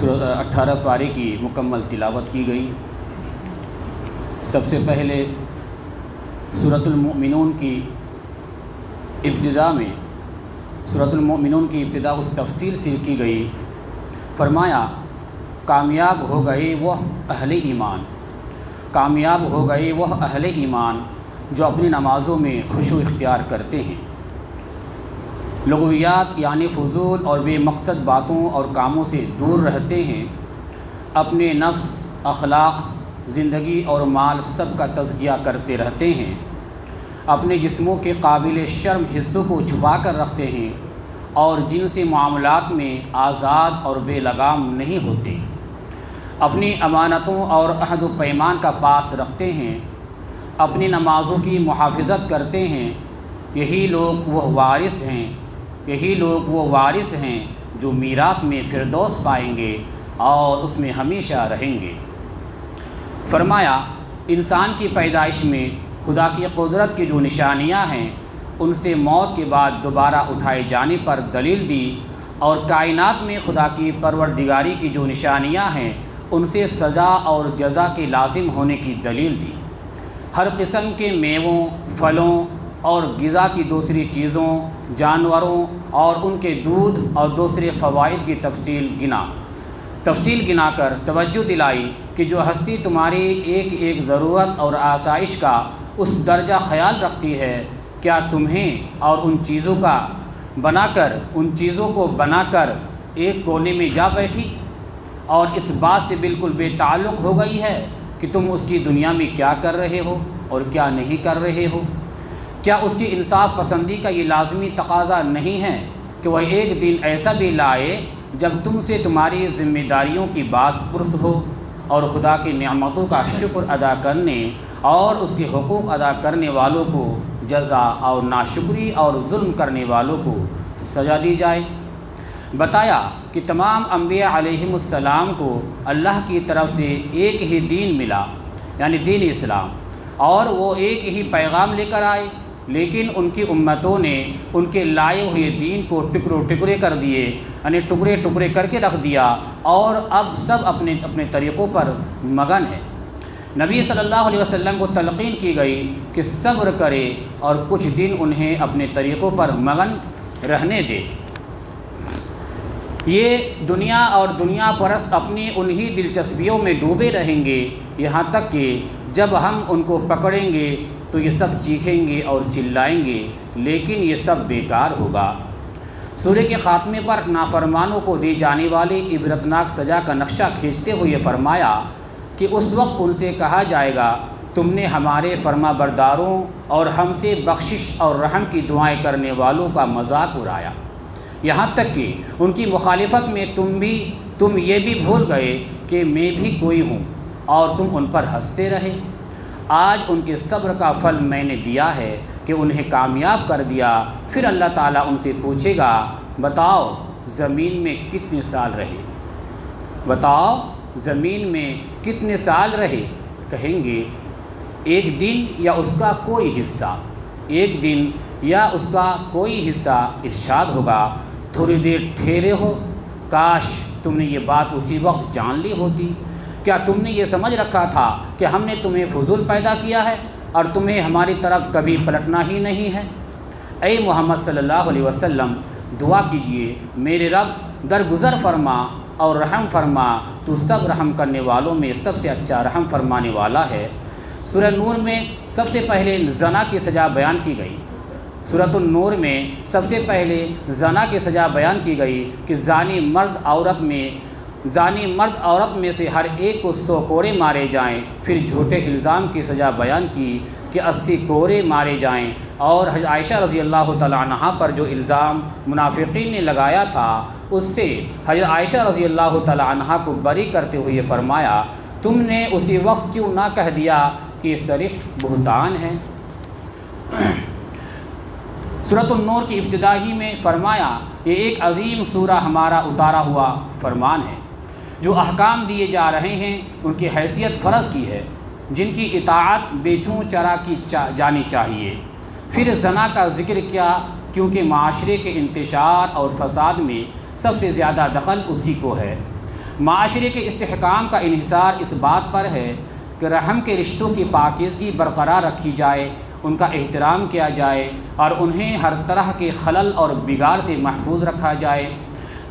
18 پارے کی مکمل تلاوت کی گئی۔ سب سے پہلے سورۃ المؤمنون کی ابتدا میں اس تفصیل سے کی گئی۔ فرمایا کامیاب ہو گئے وہ اہل ایمان، کامیاب ہو گئے وہ اہل ایمان جو اپنی نمازوں میں خشوع اختیار کرتے ہیں، لغویات یعنی فضول اور بے مقصد باتوں اور کاموں سے دور رہتے ہیں، اپنے نفس، اخلاق، زندگی اور مال سب کا تزکیہ کرتے رہتے ہیں، اپنے جسموں کے قابل شرم حصوں کو چھپا کر رکھتے ہیں اور جن سے معاملات میں آزاد اور بے لگام نہیں ہوتے، اپنی امانتوں اور عہد و پیمان کا پاس رکھتے ہیں، اپنی نمازوں کی محافظت کرتے ہیں، یہی لوگ وہ وارث ہیں جو میراث میں فردوس پائیں گے اور اس میں ہمیشہ رہیں گے۔ فرمایا انسان کی پیدائش میں خدا کی قدرت کی جو نشانیاں ہیں ان سے موت کے بعد دوبارہ اٹھائے جانے پر دلیل دی، اور کائنات میں خدا کی پروردگاری کی جو نشانیاں ہیں ان سے سزا اور جزا کے لازم ہونے کی دلیل دی۔ ہر قسم کے میووں، پھلوں اور غذا کی دوسری چیزوں، جانوروں اور ان کے دودھ اور دوسرے فوائد کی تفصیل گنا کر توجہ دلائی کہ جو ہستی تمہاری ایک ایک ضرورت اور آسائش کا اس درجہ خیال رکھتی ہے، کیا تمہیں اور ان چیزوں کو بنا کر ایک کونے میں جا بیٹھی اور اس بات سے بالکل بے تعلق ہو گئی ہے کہ تم اس کی دنیا میں کیا کر رہے ہو اور کیا نہیں کر رہے ہو؟ کیا اس کی انصاف پسندی کا یہ لازمی تقاضا نہیں ہے کہ وہ ایک دن ایسا بھی لائے جب تم سے تمہاری ذمہ داریوں کی باز پرس ہو اور خدا کی نعمتوں کا شکر ادا کرنے اور اس کے حقوق ادا کرنے والوں کو جزا اور ناشکری اور ظلم کرنے والوں کو سزا دی جائے؟ بتایا کہ تمام انبیاء علیہم السلام کو اللہ کی طرف سے ایک ہی دین ملا، یعنی دین اسلام، اور وہ ایک ہی پیغام لے کر آئے، لیکن ان کی امتوں نے ان کے لائے ہوئے دین کو ٹکڑے کر دیے، یعنی ٹکڑے کر کے رکھ دیا، اور اب سب اپنے اپنے طریقوں پر مگن ہے۔ نبی صلی اللہ علیہ وسلم کو تلقین کی گئی کہ صبر کرے اور کچھ دن انہیں اپنے طریقوں پر مگن رہنے دے۔ یہ دنیا اور دنیا پرست اپنی انہی دلچسپیوں میں ڈوبے رہیں گے، یہاں تک کہ جب ہم ان کو پکڑیں گے تو یہ سب چیخیں گے اور چلائیں گے، لیکن یہ سب بیکار ہوگا۔ سورہ کے خاتمے پر نافرمانوں کو دی جانے والی عبرتناک سزا کا نقشہ کھینچتے ہوئے فرمایا کہ اس وقت ان سے کہا جائے گا تم نے ہمارے فرما برداروں اور ہم سے بخشش اور رحم کی دعائیں کرنے والوں کا مذاق اڑایا، یہاں تک کہ ان کی مخالفت میں تم یہ بھی بھول گئے کہ میں بھی کوئی ہوں اور تم ان پر ہنستے رہے۔ آج ان کے صبر کا پھل میں نے دیا ہے کہ انہیں کامیاب کر دیا۔ پھر اللہ تعالیٰ ان سے پوچھے گا بتاؤ زمین میں کتنے سال رہے؟ بتاؤ زمین میں کتنے سال رہے؟ کہیں گے ایک دن یا اس کا کوئی حصہ، ایک دن یا اس کا کوئی حصہ۔ ارشاد ہوگا تھوڑی دیر ٹھہرے ہو، کاش تم نے یہ بات اسی وقت جان لی ہوتی۔ کیا تم نے یہ سمجھ رکھا تھا کہ ہم نے تمہیں فضول پیدا کیا ہے اور تمہیں ہماری طرف کبھی پلٹنا ہی نہیں ہے؟ اے محمد صلی اللہ علیہ وسلم دعا کیجئے میرے رب درگزر فرما اور رحم فرما، تو سب رحم کرنے والوں میں سب سے اچھا رحم فرمانے والا ہے۔ سورہ نور میں سب سے پہلے زنا کی سزا بیان کی گئی۔ سورۃ النور میں سب سے پہلے زنا کی سزا بیان کی گئی کہ زانی مرد عورت میں سے ہر ایک کو 100 کوڑے مارے جائیں۔ پھر جھوٹے الزام کی سزا بیان کی کہ 80 کوڑے مارے جائیں، اور حضرت عائشہ رضی اللہ تعالیٰ عنہا پر جو الزام منافقین نے لگایا تھا اس سے حضرت عائشہ رضی اللہ تعالیٰ عنہا کو بری کرتے ہوئے فرمایا تم نے اسی وقت کیوں نہ کہہ دیا کہ صریح بہتان ہے؟ سورۃ النور کی ابتدا ہی میں فرمایا یہ ایک عظیم سورہ ہمارا اتارا ہوا فرمان ہے۔ جو احکام دیے جا رہے ہیں ان کی حیثیت فرض کی ہے، جن کی اطاعت بے چوں چرا کی جانی چاہیے۔ پھر زنا کا ذکر کیا کیونکہ معاشرے کے انتشار اور فساد میں سب سے زیادہ دخل اسی کو ہے۔ معاشرے کے استحکام کا انحصار اس بات پر ہے کہ رحم کے رشتوں کی پاکیزگی برقرار رکھی جائے، ان کا احترام کیا جائے اور انہیں ہر طرح کے خلل اور بگاڑ سے محفوظ رکھا جائے۔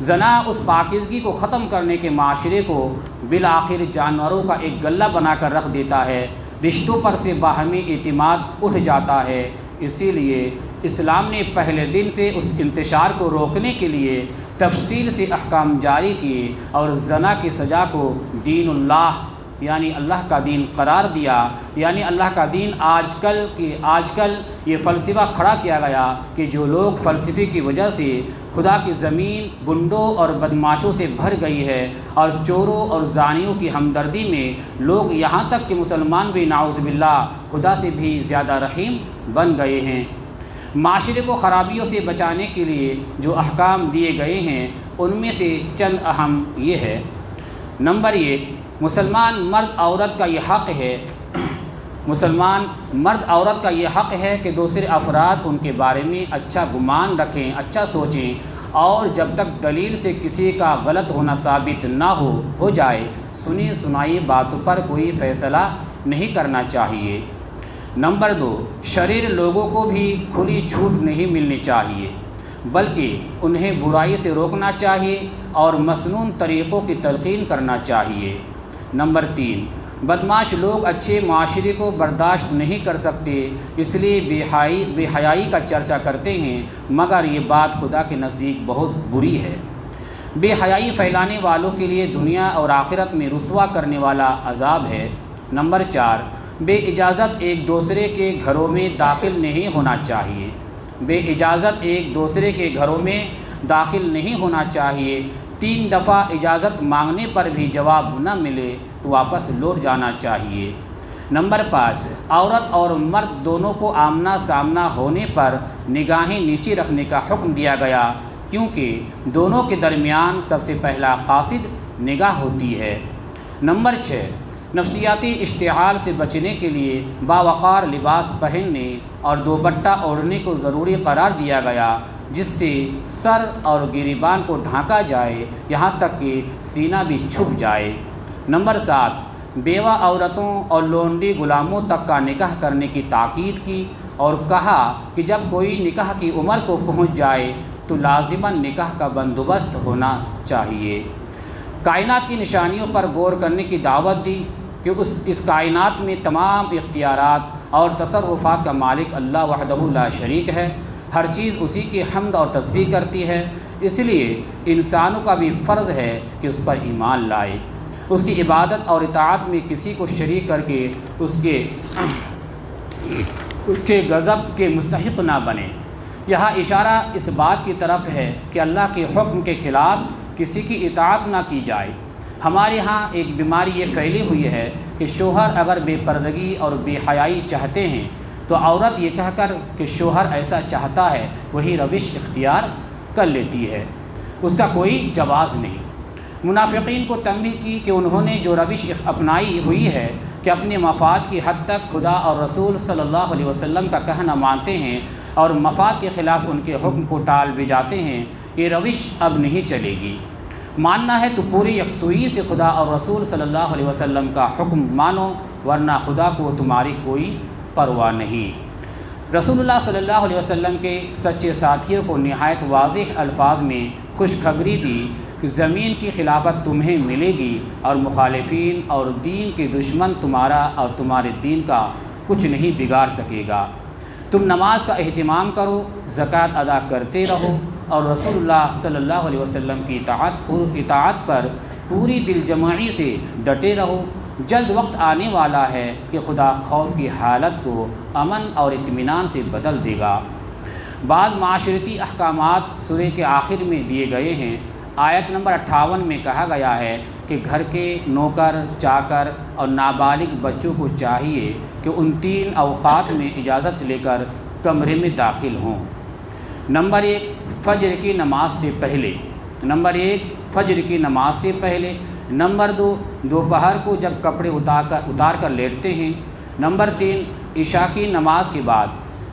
زنا اس پاکیزگی کو ختم کرنے کے معاشرے کو بالآخر جانوروں کا ایک گلہ بنا کر رکھ دیتا ہے، رشتوں پر سے باہمی اعتماد اٹھ جاتا ہے۔ اسی لیے اسلام نے پہلے دن سے اس انتشار کو روکنے کے لیے تفصیل سے احکام جاری کیے اور زنا کی سزا کو دین اللہ یعنی اللہ کا دین قرار دیا۔ یعنی اللہ کا دین آج کل یہ فلسفہ کھڑا کیا گیا کہ جو لوگ فلسفے کی وجہ سے خدا کی زمین گنڈوں اور بدماشوں سے بھر گئی ہے اور چوروں اور زانیوں کی ہمدردی میں لوگ یہاں تک کہ مسلمان بھی نعوذ باللہ خدا سے بھی زیادہ رحیم بن گئے ہیں۔ معاشرے کو خرابیوں سے بچانے کے لیے جو احکام دیے گئے ہیں ان میں سے چند اہم یہ ہے۔ نمبر 1، مسلمان مرد عورت کا یہ حق ہے کہ دوسرے افراد ان کے بارے میں اچھا گمان رکھیں، اچھا سوچیں، اور جب تک دلیل سے کسی کا غلط ہونا ثابت نہ ہو جائے سنی سنائی باتوں پر کوئی فیصلہ نہیں کرنا چاہیے۔ نمبر 2، شریر لوگوں کو بھی کھلی چھوٹ نہیں ملنی چاہیے، بلکہ انہیں برائی سے روکنا چاہیے اور مسنون طریقوں کی تلقین کرنا چاہیے۔ نمبر 3، بدمعاش لوگ اچھے معاشرے کو برداشت نہیں کر سکتے، اس لیے بے حیائی کا چرچا کرتے ہیں، مگر یہ بات خدا کے نزدیک بہت بری ہے۔ بے حیائی پھیلانے والوں کے لیے دنیا اور آخرت میں رسوا کرنے والا عذاب ہے۔ نمبر 4، بے اجازت ایک دوسرے کے گھروں میں داخل نہیں ہونا چاہیے۔ بے اجازت ایک دوسرے کے گھروں میں داخل نہیں ہونا چاہیے۔ 3 دفعہ اجازت مانگنے پر بھی جواب نہ ملے تو واپس لوٹ جانا چاہیے۔ نمبر 5، عورت اور مرد دونوں کو آمنا سامنا ہونے پر نگاہیں نیچے رکھنے کا حکم دیا گیا، کیونکہ دونوں کے درمیان سب سے پہلا قاصد نگاہ ہوتی ہے۔ نمبر 6، نفسیاتی اشتعال سے بچنے کے لیے باوقار لباس پہننے اور دوپٹہ اوڑھنے کو ضروری قرار دیا گیا، جس سے سر اور گریبان کو ڈھانکا جائے، یہاں تک کہ سینہ بھی چھپ جائے۔ نمبر 7، بیوہ عورتوں اور لونڈی غلاموں تک کا نکاح کرنے کی تاکید کی اور کہا کہ جب کوئی نکاح کی عمر کو پہنچ جائے تو لازماً نکاح کا بندوبست ہونا چاہیے۔ کائنات کی نشانیوں پر غور کرنے کی دعوت دی کہ اس کائنات میں تمام اختیارات اور تصرفات کا مالک اللہ وحدہ لا شریک ہے، ہر چیز اسی کی حمد اور تسبیح کرتی ہے، اس لیے انسانوں کا بھی فرض ہے کہ اس پر ایمان لائے، اس کی عبادت اور اطاعت میں کسی کو شریک کر کے اس کے غضب کے مستحق نہ بنے۔ یہاں اشارہ اس بات کی طرف ہے کہ اللہ کے حکم کے خلاف کسی کی اطاعت نہ کی جائے۔ ہمارے ہاں ایک بیماری یہ پھیلی ہوئی ہے کہ شوہر اگر بے پردگی اور بے حیائی چاہتے ہیں تو عورت یہ کہہ کر کہ شوہر ایسا چاہتا ہے وہی روش اختیار کر لیتی ہے، اس کا کوئی جواز نہیں۔ منافقین کو تنبیہ کی کہ انہوں نے جو روش اپنائی ہوئی ہے کہ اپنے مفاد کی حد تک خدا اور رسول صلی اللہ علیہ وسلم کا کہنا مانتے ہیں اور مفاد کے خلاف ان کے حکم کو ٹال بھی جاتے ہیں، یہ روش اب نہیں چلے گی۔ ماننا ہے تو پوری یکسوئی سے خدا اور رسول صلی اللہ علیہ وسلم کا حکم مانو، ورنہ خدا کو تمہاری کوئی پرواہ نہیں۔ رسول اللہ صلی اللہ علیہ وسلم کے سچے ساتھیوں کو نہایت واضح الفاظ میں خوشخبری دی کہ زمین کی خلافت تمہیں ملے گی اور مخالفین اور دین کے دشمن تمہارا اور تمہارے دین کا کچھ نہیں بگاڑ سکے گا۔ تم نماز کا اہتمام کرو، زکوٰۃ ادا کرتے رہو اور رسول اللہ صلی اللہ علیہ وسلم کی اطاعت پر پوری دل جمعی سے ڈٹے رہو۔ جلد وقت آنے والا ہے کہ خدا خوف کی حالت کو امن اور اطمینان سے بدل دے گا۔ بعض معاشرتی احکامات سورہ کے آخر میں دیے گئے ہیں۔ آیت نمبر 58 میں کہا گیا ہے کہ گھر کے نوکر، چاکر اور نابالغ بچوں کو چاہیے کہ ان 3 اوقات میں اجازت لے کر کمرے میں داخل ہوں۔ نمبر 1، فجر کی نماز سے پہلے۔ نمبر 2، دوپہر کو جب کپڑے اتار کر لیٹتے ہیں۔ نمبر 3، عشاء کی نماز کے بعد۔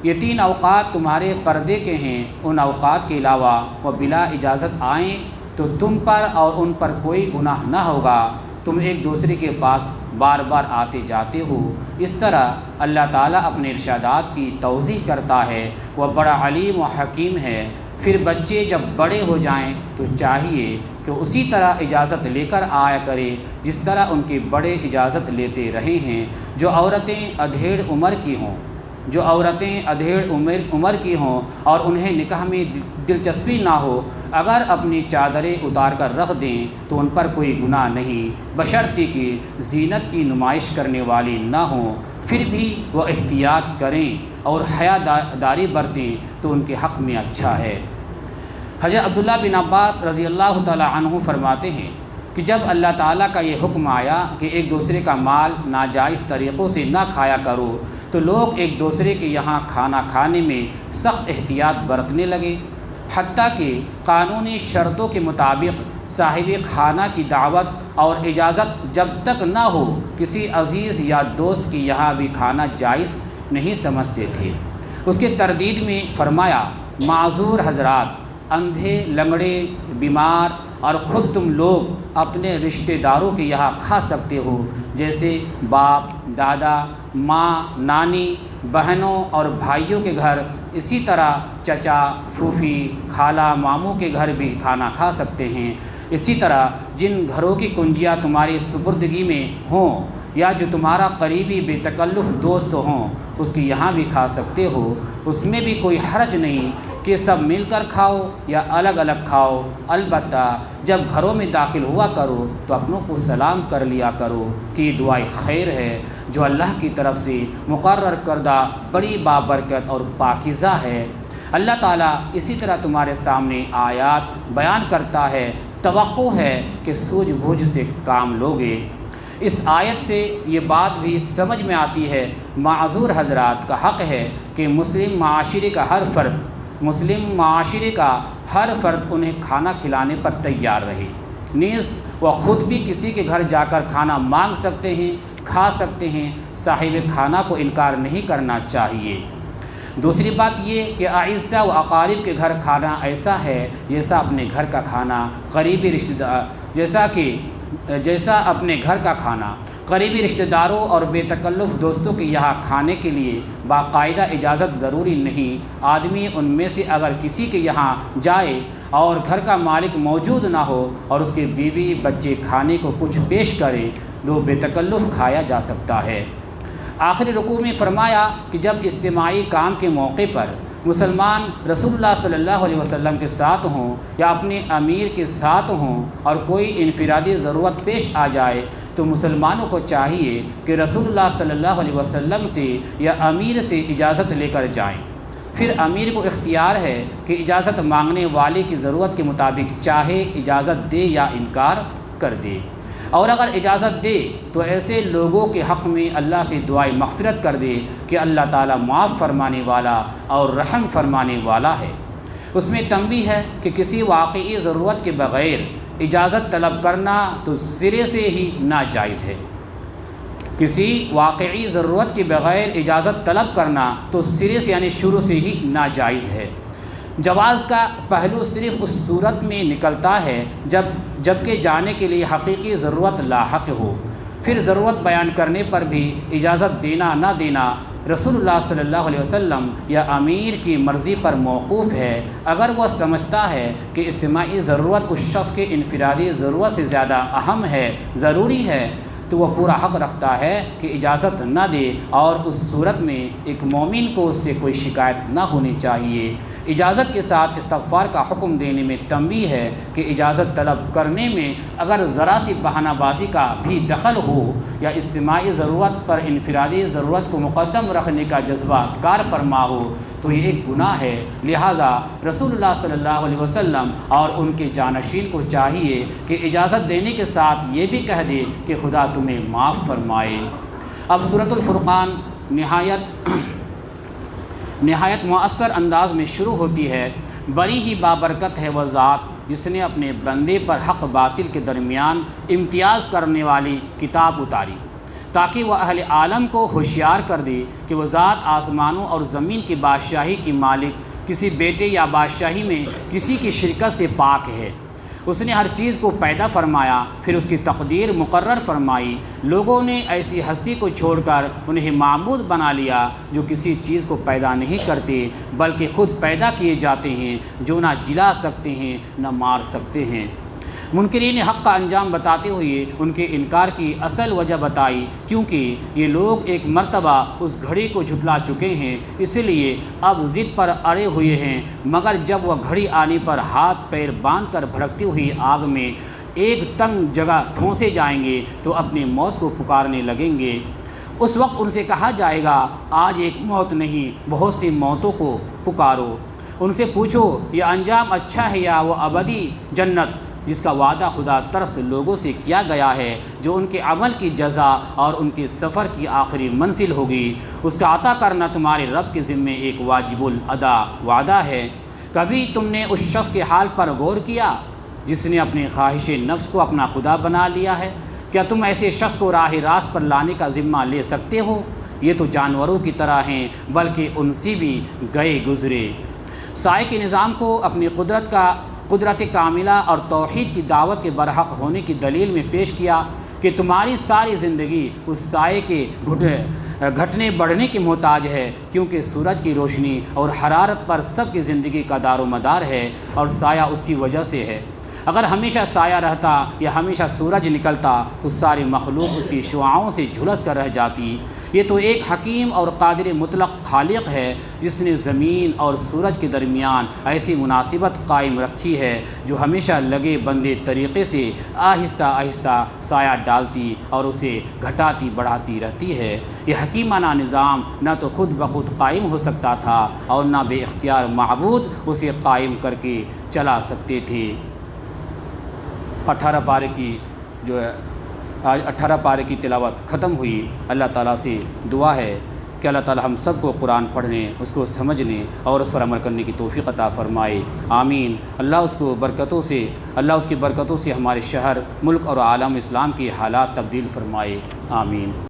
یہ 3 اوقات تمہارے پردے کے ہیں، ان اوقات کے علاوہ وہ بلا اجازت آئیں تو تم پر اور ان پر کوئی گناہ نہ ہوگا، تم ایک دوسرے کے پاس بار بار آتے جاتے ہو۔ اس طرح اللہ تعالیٰ اپنے ارشادات کی توضیح کرتا ہے، وہ بڑا علیم و حکیم ہے۔ پھر بچے جب بڑے ہو جائیں تو چاہیے کہ اسی طرح اجازت لے کر آیا کرے جس طرح ان کے بڑے اجازت لیتے رہے ہیں۔ جو عورتیں ادھیڑ عمر کی ہوں اور انہیں نکاح میں دلچسپی نہ ہو، اگر اپنی چادریں اتار کر رکھ دیں تو ان پر کوئی گناہ نہیں، بشرطے کہ زینت کی نمائش کرنے والی نہ ہوں۔ پھر بھی وہ احتیاط کریں اور حیا داری برتیں تو ان کے حق میں اچھا ہے۔ حضرت عبداللہ بن عباس رضی اللہ تعالیٰ عنہ فرماتے ہیں کہ جب اللہ تعالیٰ کا یہ حکم آیا کہ ایک دوسرے کا مال ناجائز طریقوں سے نہ کھایا کرو، تو لوگ ایک دوسرے کے یہاں کھانا کھانے میں سخت احتیاط برتنے لگے، حتیٰ کہ قانونی شرطوں کے مطابق صاحب خانہ کی دعوت اور اجازت جب تک نہ ہو کسی عزیز یا دوست کے یہاں بھی کھانا جائز نہیں سمجھتے تھے۔ اس کے تردید میں فرمایا، معذور حضرات، اندھے، لنگڑے، بیمار اور خود تم لوگ اپنے رشتہ داروں کے یہاں کھا سکتے ہو، جیسے باپ، دادا، ماں، نانی، بہنوں اور بھائیوں کے گھر، اسی طرح چچا، پھوپھی، خالہ، ماموں کے گھر بھی کھانا کھا سکتے ہیں۔ اسی طرح جن گھروں کی کنجیاں تمہاری سپردگی میں ہوں یا جو تمہارا قریبی بے تکلف دوست ہوں، اس کے یہاں بھی کھا سکتے ہو، اس میں بھی کوئی حرج نہیں کہ سب مل کر کھاؤ یا الگ الگ کھاؤ۔ البتہ جب گھروں میں داخل ہوا کرو تو اپنوں کو سلام کر لیا کرو کہ یہ دعائے خیر ہے جو اللہ کی طرف سے مقرر کردہ بڑی بابرکت اور پاکیزہ ہے۔ اللہ تعالیٰ اسی طرح تمہارے سامنے آیات بیان کرتا ہے، توقع ہے کہ سوجھ بوجھ سے کام لوگے۔ اس آیت سے یہ بات بھی سمجھ میں آتی ہے، معذور حضرات کا حق ہے کہ مسلم معاشرے کا ہر فرد انہیں کھانا کھلانے پر تیار رہے، نیز وہ خود بھی کسی کے گھر جا کر کھانا مانگ سکتے ہیں، کھا سکتے ہیں، صاحب کھانا کو انکار نہیں کرنا چاہیے۔ دوسری بات یہ کہ اعزاء و اقارب کے گھر کھانا ایسا ہے جیسا اپنے گھر کا کھانا، قریبی رشتہ داروں اور بے تکلف دوستوں کے یہاں کھانے کے لیے باقاعدہ اجازت ضروری نہیں۔ آدمی ان میں سے اگر کسی کے یہاں جائے اور گھر کا مالک موجود نہ ہو اور اس کے بیوی بچے کھانے کو کچھ پیش کرے تو بے تکلف کھایا جا سکتا ہے۔ آخری رکوع میں فرمایا کہ جب اجتماعی کام کے موقع پر مسلمان رسول اللہ صلی اللہ علیہ وسلم کے ساتھ ہوں یا اپنے امیر کے ساتھ ہوں اور کوئی انفرادی ضرورت پیش آ جائے تو مسلمانوں کو چاہیے کہ رسول اللہ صلی اللہ علیہ وسلم سے یا امیر سے اجازت لے کر جائیں۔ پھر امیر کو اختیار ہے کہ اجازت مانگنے والے کی ضرورت کے مطابق چاہے اجازت دے یا انکار کر دے، اور اگر اجازت دے تو ایسے لوگوں کے حق میں اللہ سے دعائے مغفرت کر دے کہ اللہ تعالیٰ معاف فرمانے والا اور رحم فرمانے والا ہے۔ اس میں تنبیہ ہے کہ کسی واقعی ضرورت کے بغیر اجازت طلب کرنا تو سرے سے ہی ناجائز ہے۔ کسی واقعی ضرورت کے بغیر اجازت طلب کرنا تو سرے سے یعنی شروع سے ہی ناجائز ہے۔ جواز کا پہلو صرف اس صورت میں نکلتا ہے جبکہ جانے کے لیے حقیقی ضرورت لاحق ہو۔ پھر ضرورت بیان کرنے پر بھی اجازت دینا نہ دینا رسول اللہ صلی اللہ علیہ وسلم یا امیر کی مرضی پر موقوف ہے۔ اگر وہ سمجھتا ہے کہ اجتماعی ضرورت اس شخص کے انفرادی ضرورت سے زیادہ اہم ہے، ضروری ہے، تو وہ پورا حق رکھتا ہے کہ اجازت نہ دے، اور اس صورت میں ایک مومن کو اس سے کوئی شکایت نہ ہونی چاہیے۔ اجازت کے ساتھ استغفار کا حکم دینے میں تنبیہ ہے کہ اجازت طلب کرنے میں اگر ذرا سی بہانہ بازی کا بھی دخل ہو یا اجتماعی ضرورت پر انفرادی ضرورت کو مقدم رکھنے کا جذبہ کار فرما ہو تو یہ ایک گناہ ہے۔ لہٰذا رسول اللہ صلی اللہ علیہ وسلم اور ان کے جانشین کو چاہیے کہ اجازت دینے کے ساتھ یہ بھی کہہ دے کہ خدا تمہیں معاف فرمائے۔ اب سورۃ الفرقان نہایت مؤثر انداز میں شروع ہوتی ہے۔ بڑی ہی بابرکت ہے وہ ذات جس نے اپنے بندے پر حق باطل کے درمیان امتیاز کرنے والی کتاب اتاری تاکہ وہ اہل عالم کو ہوشیار کر دے کہ وہ ذات آسمانوں اور زمین کی بادشاہی کی مالک کسی بیٹے یا بادشاہی میں کسی کی شرکت سے پاک ہے۔ اس نے ہر چیز کو پیدا فرمایا، پھر اس کی تقدیر مقرر فرمائی۔ لوگوں نے ایسی ہستی کو چھوڑ کر انہیں معبود بنا لیا جو کسی چیز کو پیدا نہیں کرتے بلکہ خود پیدا کیے جاتے ہیں، جو نہ جلا سکتے ہیں نہ مار سکتے ہیں۔ منکرین حق کا انجام بتاتے ہوئے ان کے انکار کی اصل وجہ بتائی، کیونکہ یہ لوگ ایک مرتبہ اس گھڑی کو جھٹلا چکے ہیں، اس لیے اب ضد پر اڑے ہوئے ہیں، مگر جب وہ گھڑی آنے پر ہاتھ پیر باندھ کر بھڑکتی ہوئی آگ میں ایک تنگ جگہ ٹھونسے جائیں گے تو اپنی موت کو پکارنے لگیں گے۔ اس وقت ان سے کہا جائے گا، آج ایک موت نہیں، بہت سی موتوں کو پکارو۔ ان سے پوچھو، یہ انجام اچھا ہے یا وہ ابدی جنت جس کا وعدہ خدا ترس لوگوں سے کیا گیا ہے، جو ان کے عمل کی جزا اور ان کے سفر کی آخری منزل ہوگی۔ اس کا عطا کرنا تمہارے رب کے ذمے ایک واجب الادا وعدہ ہے۔ کبھی تم نے اس شخص کے حال پر غور کیا جس نے اپنے خواہش نفس کو اپنا خدا بنا لیا ہے؟ کیا تم ایسے شخص کو راہ راست پر لانے کا ذمہ لے سکتے ہو؟ یہ تو جانوروں کی طرح ہیں، بلکہ ان سے بھی گئے گزرے۔ سائے کے نظام کو اپنی قدرت کاملہ اور توحید کی دعوت کے برحق ہونے کی دلیل میں پیش کیا کہ تمہاری ساری زندگی اس سائے کے گھٹنے بڑھنے کی محتاج ہے، کیونکہ سورج کی روشنی اور حرارت پر سب کی زندگی کا دار و مدار ہے اور سایہ اس کی وجہ سے ہے۔ اگر ہمیشہ سایہ رہتا یا ہمیشہ سورج نکلتا تو ساری مخلوق اس کی شعاعوں سے جھلس کر رہ جاتی۔ یہ تو ایک حکیم اور قادر مطلق خالق ہے جس نے زمین اور سورج کے درمیان ایسی مناسبت قائم رکھی ہے جو ہمیشہ لگے بندے طریقے سے آہستہ آہستہ سایہ ڈالتی اور اسے گھٹاتی بڑھاتی رہتی ہے۔ یہ حکیمانہ نظام نہ تو خود بخود قائم ہو سکتا تھا اور نہ بے اختیار معبود اسے قائم کر کے چلا سکتے تھے۔ 18 پارے کی تلاوت ختم ہوئی۔ اللہ تعالیٰ سے دعا ہے کہ اللہ تعالیٰ ہم سب کو قرآن پڑھنے، اس کو سمجھنے اور اس پر عمل کرنے کی توفیق عطا فرمائے، آمین۔ اللہ اس کی برکتوں سے ہمارے شہر، ملک اور عالم اسلام کی حالات تبدیل فرمائے، آمین۔